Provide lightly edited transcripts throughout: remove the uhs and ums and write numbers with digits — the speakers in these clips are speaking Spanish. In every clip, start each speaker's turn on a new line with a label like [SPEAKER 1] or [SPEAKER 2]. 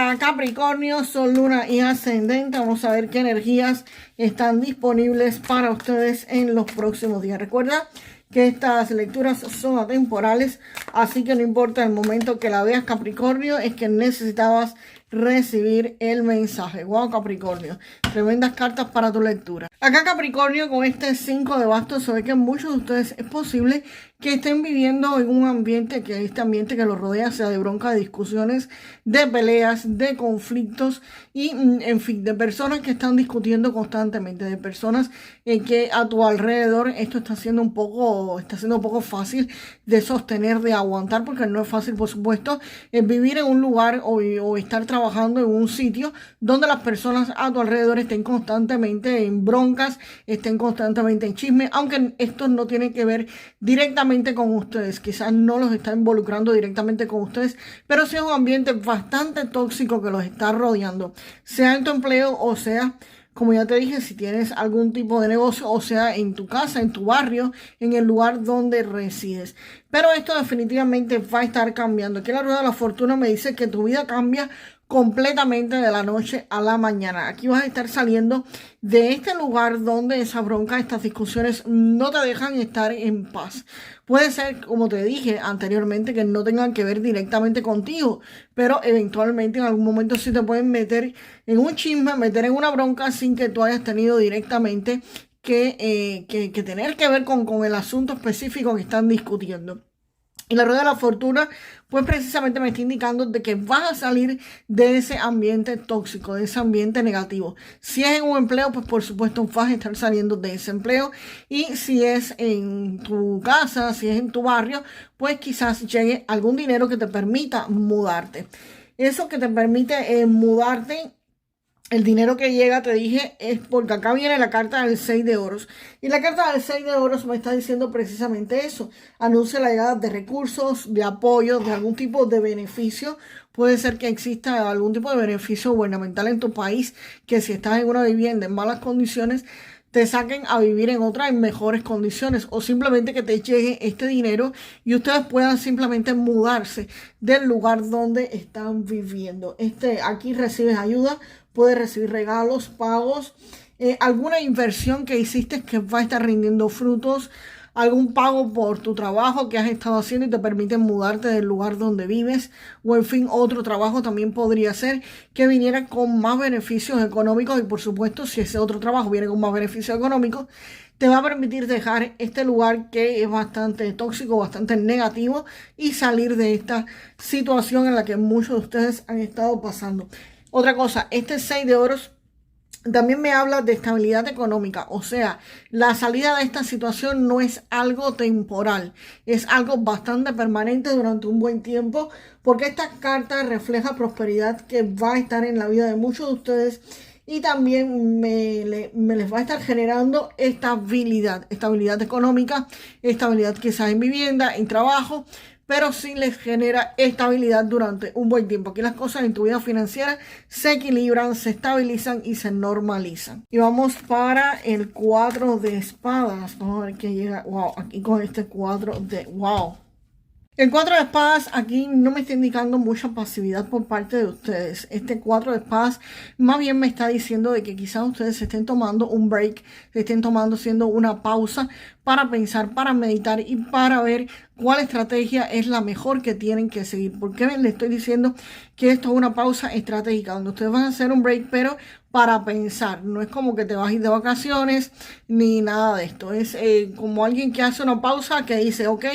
[SPEAKER 1] Para Capricornio, Sol, Luna y Ascendente, vamos a ver qué energías están disponibles para ustedes en los próximos días. Recuerda que estas lecturas son atemporales, así que no importa el momento que la veas, Capricornio, es que necesitabas recibir el mensaje. Wow, Capricornio, tremendas cartas para tu lectura. Acá, Capricornio, con este 5 de bastos, se ve que muchos de ustedes es posible que estén viviendo en un ambiente, que este ambiente que los rodea sea de bronca, de discusiones, de peleas, de conflictos y, en fin, de personas que están discutiendo constantemente, de personas que a tu alrededor esto está siendo un poco fácil de sostener, de aguantar, porque no es fácil, por supuesto, vivir en un lugar o estar trabajando en un sitio donde las personas a tu alrededor estén constantemente en broncas, estén constantemente en chisme, aunque esto no tiene que ver directamente con ustedes, quizás no los está involucrando directamente con ustedes, pero sí es un ambiente bastante tóxico que los está rodeando, sea en tu empleo o sea, como ya te dije, si tienes algún tipo de negocio, o sea, en tu casa, en tu barrio, en el lugar donde resides. Pero esto definitivamente va a estar cambiando. Aquí la rueda de la fortuna me dice que tu vida cambia completamente de la noche a la mañana. Aquí vas a estar saliendo de este lugar donde esa bronca, estas discusiones no te dejan estar en paz. Puede ser, como te dije anteriormente, que no tengan que ver directamente contigo, pero eventualmente en algún momento sí te pueden meter en un chisme, meter en una bronca sin que tú hayas tenido directamente que tener que ver con el asunto específico que están discutiendo. Y la rueda de la fortuna, pues precisamente me está indicando de que vas a salir de ese ambiente tóxico, de ese ambiente negativo. Si es en un empleo, pues por supuesto vas a estar saliendo de ese empleo. Y si es en tu casa, si es en tu barrio, pues quizás llegue algún dinero que te permita mudarte. Eso que te permite mudarte. El dinero que llega, te dije, es porque acá viene la carta del 6 de oros. Y la carta del 6 de oros me está diciendo precisamente eso. Anuncia la llegada de recursos, de apoyo, de algún tipo de beneficio. Puede ser que exista algún tipo de beneficio gubernamental en tu país, que si estás en una vivienda en malas condiciones, te saquen a vivir en otra en mejores condiciones, o simplemente que te llegue este dinero y ustedes puedan simplemente mudarse del lugar donde están viviendo. Aquí recibes ayuda, puedes recibir regalos, pagos, alguna inversión que hiciste que va a estar rindiendo frutos, algún pago por tu trabajo que has estado haciendo y te permite mudarte del lugar donde vives, o en fin, otro trabajo también podría ser que viniera con más beneficios económicos. Y por supuesto, si ese otro trabajo viene con más beneficios económicos, te va a permitir dejar este lugar que es bastante tóxico, bastante negativo, y salir de esta situación en la que muchos de ustedes han estado pasando. Otra cosa, este 6 de oros también me habla de estabilidad económica, o sea, la salida de esta situación no es algo temporal, es algo bastante permanente durante un buen tiempo, porque esta carta refleja prosperidad que va a estar en la vida de muchos de ustedes y también me les va a estar generando estabilidad económica, estabilidad quizás en vivienda, en trabajo, pero sí les genera estabilidad durante un buen tiempo. Aquí las cosas en tu vida financiera se equilibran, se estabilizan y se normalizan. Y vamos para el 4 de espadas. Vamos a ver qué llega. Wow, aquí con este 4 de... Wow. El 4 de espadas aquí no me está indicando mucha pasividad por parte de ustedes. Este 4 de espadas más bien me está diciendo de que quizás ustedes se estén tomando un break, se estén haciendo una pausa para pensar, para meditar y para ver cuál estrategia es la mejor que tienen que seguir. ¿Por qué les estoy diciendo que esto es una pausa estratégica? Donde ustedes van a hacer un break, pero para pensar. No es como que te vas a ir de vacaciones ni nada de esto. Es como alguien que hace una pausa, que dice, ok,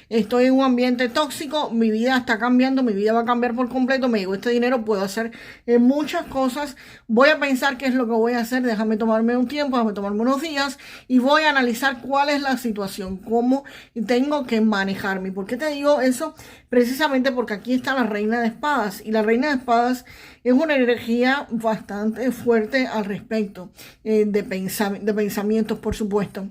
[SPEAKER 1] estoy en un ambiente tóxico, mi vida está cambiando, mi vida va a cambiar por completo, me llegó este dinero, puedo hacer muchas cosas, voy a pensar qué es lo que voy a hacer, déjame tomarme un tiempo, déjame tomarme unos días y voy a analizar cuál es la situación, cómo tengo que manejarme. ¿Por qué te digo eso? Precisamente porque aquí está la reina de espadas, y la reina de espadas es una energía bastante fuerte al respecto de pensamientos, por supuesto.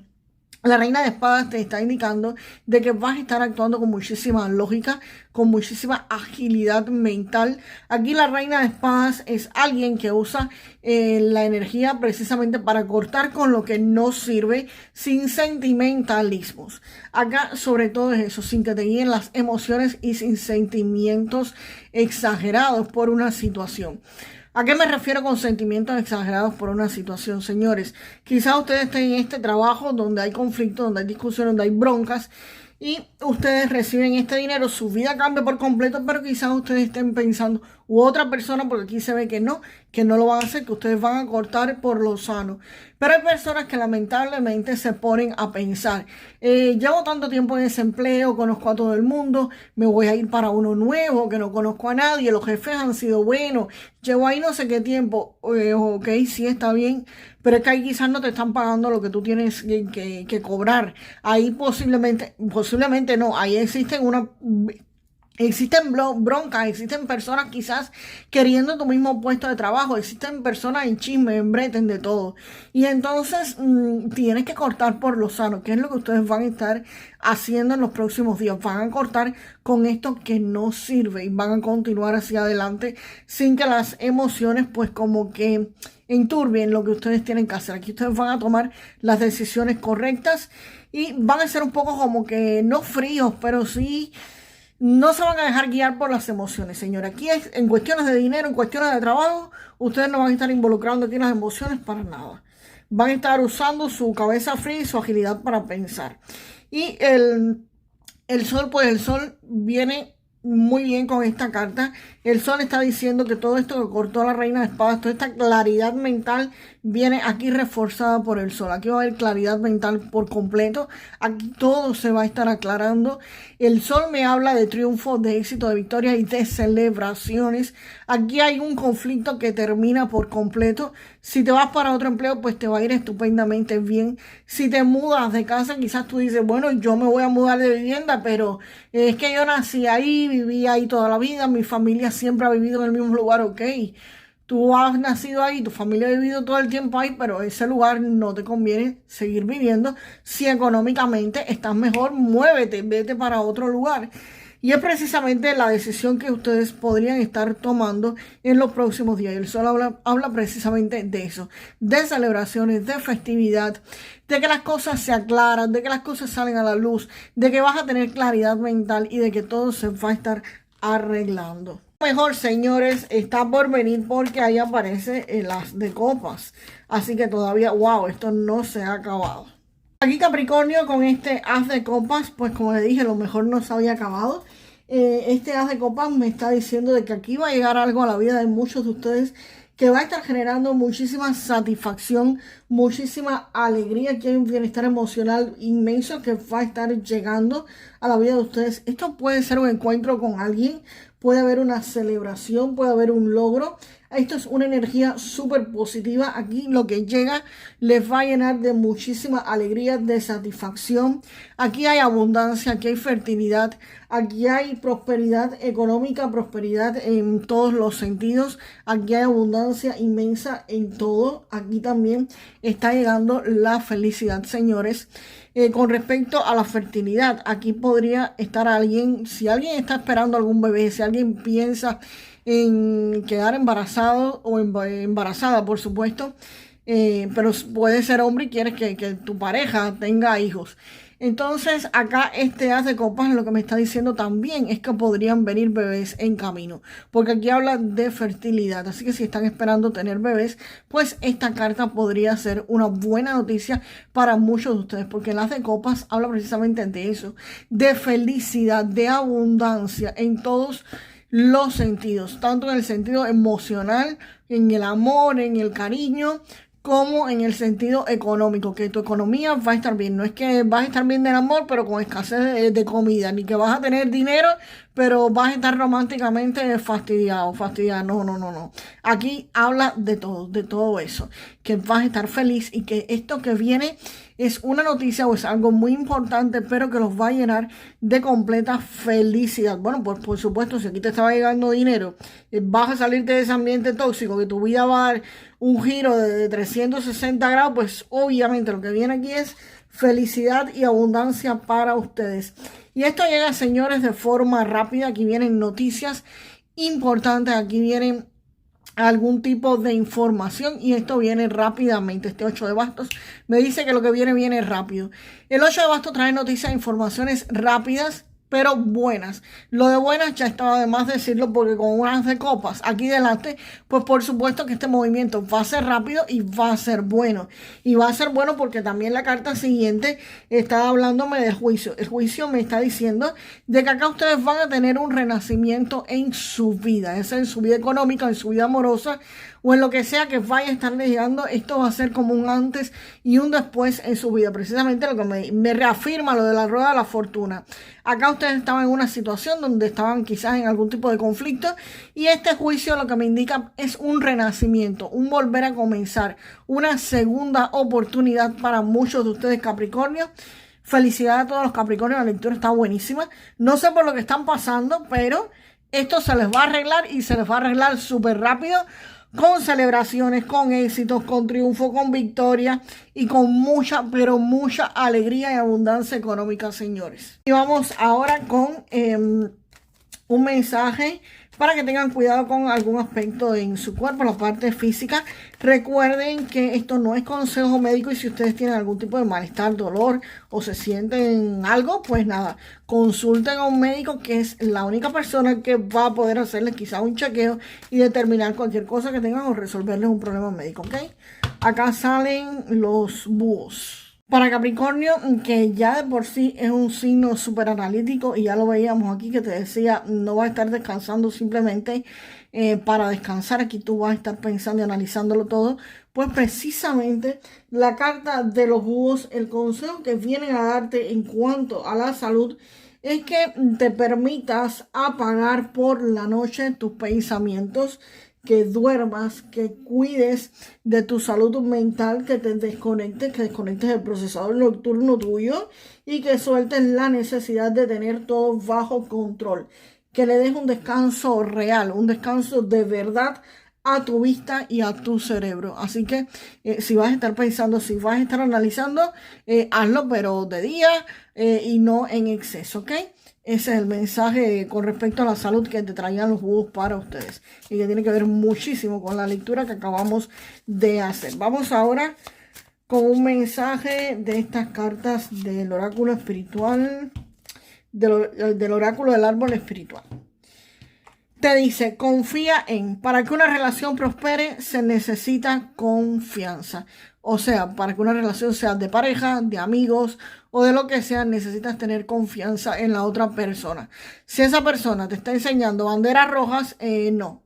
[SPEAKER 1] La reina de espadas te está indicando de que vas a estar actuando con muchísima lógica, con muchísima agilidad mental. Aquí la reina de espadas es alguien que usa la energía precisamente para cortar con lo que no sirve, sin sentimentalismos. Acá sobre todo es eso, sin que te guíen las emociones y sin sentimientos exagerados por una situación. ¿A qué me refiero con sentimientos exagerados por una situación, señores? Quizás ustedes estén en este trabajo donde hay conflicto, donde hay discusiones, donde hay broncas y ustedes reciben este dinero, su vida cambia por completo, pero quizás ustedes estén pensando, u otra persona, porque aquí se ve que no lo van a hacer, que ustedes van a cortar por lo sano. Pero hay personas que lamentablemente se ponen a pensar, llevo tanto tiempo en ese empleo, conozco a todo el mundo, me voy a ir para uno nuevo, que no conozco a nadie, los jefes han sido buenos, llevo ahí no sé qué tiempo, ok, sí está bien, pero es que ahí quizás no te están pagando lo que tú tienes que cobrar. Ahí posiblemente no, ahí existen broncas, existen personas quizás queriendo tu mismo puesto de trabajo, existen personas en chisme, en breten, de todo. Y entonces tienes que cortar por lo sano, que es lo que ustedes van a estar haciendo en los próximos días. Van a cortar con esto que no sirve y van a continuar hacia adelante sin que las emociones pues como que enturbien lo que ustedes tienen que hacer. Aquí ustedes van a tomar las decisiones correctas y van a ser un poco como que no fríos, pero sí no se van a dejar guiar por las emociones, señora. Aquí es en cuestiones de dinero, en cuestiones de trabajo, ustedes no van a estar involucrando aquí las emociones para nada. Van a estar usando su cabeza fría y su agilidad para pensar. Y el sol, pues el sol viene muy bien con esta carta. El sol está diciendo que todo esto que cortó la reina de espadas, toda esta claridad mental viene aquí reforzada por el sol. Aquí va a haber claridad mental por completo. Aquí todo se va a estar aclarando. El sol me habla de triunfo, de éxito, de victoria y de celebraciones. Aquí hay un conflicto que termina por completo. Si te vas para otro empleo, pues te va a ir estupendamente bien. Si te mudas de casa, quizás tú dices, bueno, yo me voy a mudar de vivienda, pero es que yo nací ahí, viví ahí toda la vida, mi familia siempre ha vivido en el mismo lugar, ok. Tú has nacido ahí, tu familia ha vivido todo el tiempo ahí, pero ese lugar no te conviene seguir viviendo. Si económicamente estás mejor, muévete, vete para otro lugar. Y es precisamente la decisión que ustedes podrían estar tomando en los próximos días. El sol habla precisamente de eso, de celebraciones, de festividad, de que las cosas se aclaran, de que las cosas salen a la luz, de que vas a tener claridad mental y de que todo se va a estar arreglando. Mejor, señores, está por venir porque ahí aparece el as de copas. Así que todavía, wow, esto no se ha acabado. Aquí Capricornio con este as de copas, pues como le dije, lo mejor no se había acabado. Este as de copas me está diciendo de que aquí va a llegar algo a la vida de muchos de ustedes que va a estar generando muchísima satisfacción, muchísima alegría. Aquí hay un bienestar emocional inmenso que va a estar llegando a la vida de ustedes. Esto puede ser un encuentro con alguien, puede haber una celebración, puede haber un logro. Esto es una energía súper positiva. Aquí lo que llega les va a llenar de muchísima alegría, de satisfacción. Aquí hay abundancia, aquí hay fertilidad, aquí hay prosperidad económica, prosperidad en todos los sentidos. Aquí hay abundancia inmensa en todo. Aquí también está llegando la felicidad, señores. Con respecto a la fertilidad, aquí podría estar alguien, si alguien está esperando algún bebé, si alguien piensa en quedar embarazado o embarazada, por supuesto, pero puede ser hombre y quieres que tu pareja tenga hijos. Entonces acá este as de copas lo que me está diciendo también es que podrían venir bebés en camino, porque aquí habla de fertilidad, así que si están esperando tener bebés, pues esta carta podría ser una buena noticia para muchos de ustedes, porque el as de copas habla precisamente de eso, de felicidad, de abundancia en todos los sentidos, tanto en el sentido emocional, en el amor, en el cariño, como en el sentido económico, que tu economía va a estar bien. No es que vas a estar bien del amor, pero con escasez de comida, ni que vas a tener dinero, pero vas a estar románticamente fastidiado, fastidiada. No, no, no, no. Aquí habla de todo eso, que vas a estar feliz y que esto que viene es una noticia o es algo muy importante, pero que los va a llenar de completa felicidad. Bueno, pues por supuesto, si aquí te estaba llegando dinero, vas a salirte de ese ambiente tóxico, que tu vida va a dar un giro de 360 grados, pues obviamente lo que viene aquí es felicidad y abundancia para ustedes. Y esto llega, señores, de forma rápida. Aquí vienen noticias importantes, aquí vienen algún tipo de información y esto viene rápidamente. Este 8 de bastos me dice que lo que viene rápido. El 8 de bastos trae noticias e informaciones rápidas, pero buenas. Lo de buenas ya estaba de más decirlo, porque con unas de copas aquí delante, pues por supuesto que este movimiento va a ser rápido y va a ser bueno. Y va a ser bueno porque también la carta siguiente está hablándome del juicio. El juicio me está diciendo de que acá ustedes van a tener un renacimiento en su vida, es en su vida económica, en su vida amorosa, o en lo que sea que vaya a estarle llegando. Esto va a ser como un antes y un después en su vida. Precisamente lo que me reafirma lo de la rueda de la fortuna. Acá ustedes estaban en una situación donde estaban quizás en algún tipo de conflicto, y este juicio lo que me indica es un renacimiento, un volver a comenzar, una segunda oportunidad para muchos de ustedes, Capricornio. Felicidades a todos los Capricornios, la lectura está buenísima. No sé por lo que están pasando, pero esto se les va a arreglar, y se les va a arreglar súper rápido, con celebraciones, con éxitos, con triunfo, con victoria y con mucha, pero mucha alegría y abundancia económica, señores. Y vamos ahora con un mensaje para que tengan cuidado con algún aspecto en su cuerpo, la parte física. Recuerden que esto no es consejo médico, y si ustedes tienen algún tipo de malestar, dolor o se sienten algo, pues nada, consulten a un médico, que es la única persona que va a poder hacerles quizás un chequeo y determinar cualquier cosa que tengan o resolverles un problema médico, ¿ok? Acá salen los búhos. Para Capricornio, que ya de por sí es un signo súper analítico, y ya lo veíamos aquí que te decía, no va a estar descansando simplemente para descansar. Aquí tú vas a estar pensando y analizándolo todo. Pues precisamente la carta de los búhos, el consejo que vienen a darte en cuanto a la salud es que te permitas apagar por la noche tus pensamientos, que duermas, que cuides de tu salud mental, que te desconectes, que desconectes el procesador nocturno tuyo y que sueltes la necesidad de tener todo bajo control. Que le des un descanso real, un descanso de verdad a tu vista y a tu cerebro. Así que si vas a estar pensando, si vas a estar analizando, hazlo, pero de día y no en exceso, ¿ok? Ese es el mensaje con respecto a la salud que te traían los búhos para ustedes, y que tiene que ver muchísimo con la lectura que acabamos de hacer. Vamos ahora con un mensaje de estas cartas del oráculo espiritual, del oráculo del árbol espiritual. Te dice, confía en. Para que una relación prospere se necesita confianza. O sea, para que una relación sea de pareja, de amigos o de lo que sea, necesitas tener confianza en la otra persona. Si esa persona te está enseñando banderas rojas,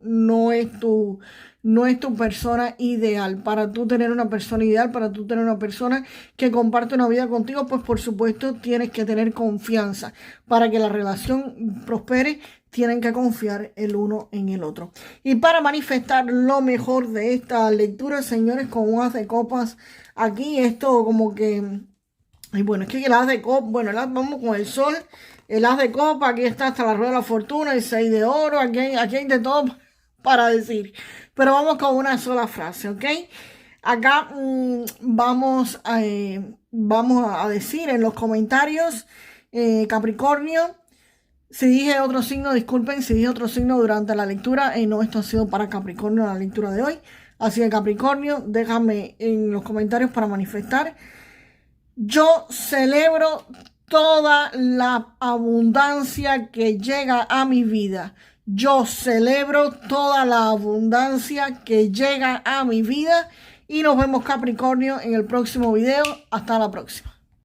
[SPEAKER 1] no es tu persona ideal. Para tú tener una persona ideal, para tú tener una persona que comparte una vida contigo, pues por supuesto tienes que tener confianza. Para que la relación prospere, tienen que confiar el uno en el otro. Y para manifestar lo mejor de esta lectura, señores, con un as de copas aquí, esto como que... Y bueno, es que el as de copas, bueno, vamos con el sol, el as de copa, aquí está hasta la rueda de la fortuna, el 6 de oro, aquí hay de todo para decir. Pero vamos con una sola frase, ¿ok? Acá vamos a decir en los comentarios, Capricornio, si dije otro signo, disculpen, si dije otro signo durante la lectura, no, esto ha sido para Capricornio la lectura de hoy. Así que Capricornio, déjame en los comentarios para manifestar. Yo celebro toda la abundancia que llega a mi vida. Yo celebro toda la abundancia que llega a mi vida. Y nos vemos, Capricornio, en el próximo video. Hasta la próxima.